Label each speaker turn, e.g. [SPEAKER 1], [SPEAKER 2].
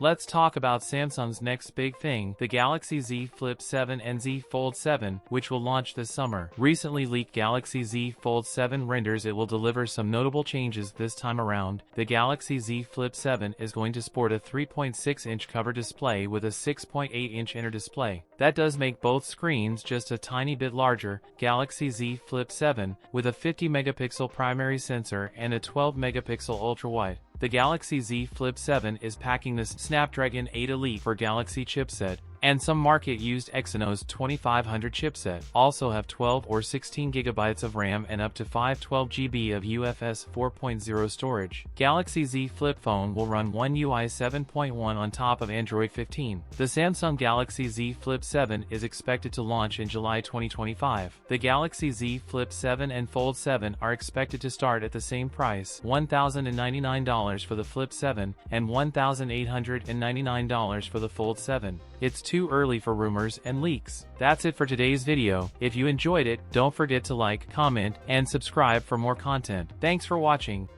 [SPEAKER 1] Let's talk about Samsung's next big thing, the Galaxy Z Flip 7 and Z Fold 7, which will launch this summer. Recently leaked Galaxy Z Fold 7 renders it will deliver some notable changes this time around. The Galaxy Z Flip 7 is going to sport a 3.6-inch cover display with a 6.8-inch inner display. That does make both screens just a tiny bit larger. Galaxy Z Flip 7, with a 50-megapixel primary sensor and a 12-megapixel ultra-wide. The Galaxy Z Flip 7 is packing this Snapdragon 8 Elite for Galaxy chipset, and some market-used Exynos 2500 chipset. Also have 12 or 16 GB of RAM and up to 512 GB of UFS 4.0 storage. Galaxy Z Flip phone will run One UI 7.1 on top of Android 15. The Samsung Galaxy Z Flip 7 is expected to launch in July 2025. The Galaxy Z Flip 7 and Fold 7 are expected to start at the same price, $1,099 for the Flip 7 and $1,899 for the Fold 7. It's too early for rumors and leaks. That's it for today's video. If you enjoyed it, don't forget to like, comment, and subscribe for more content. Thanks for watching.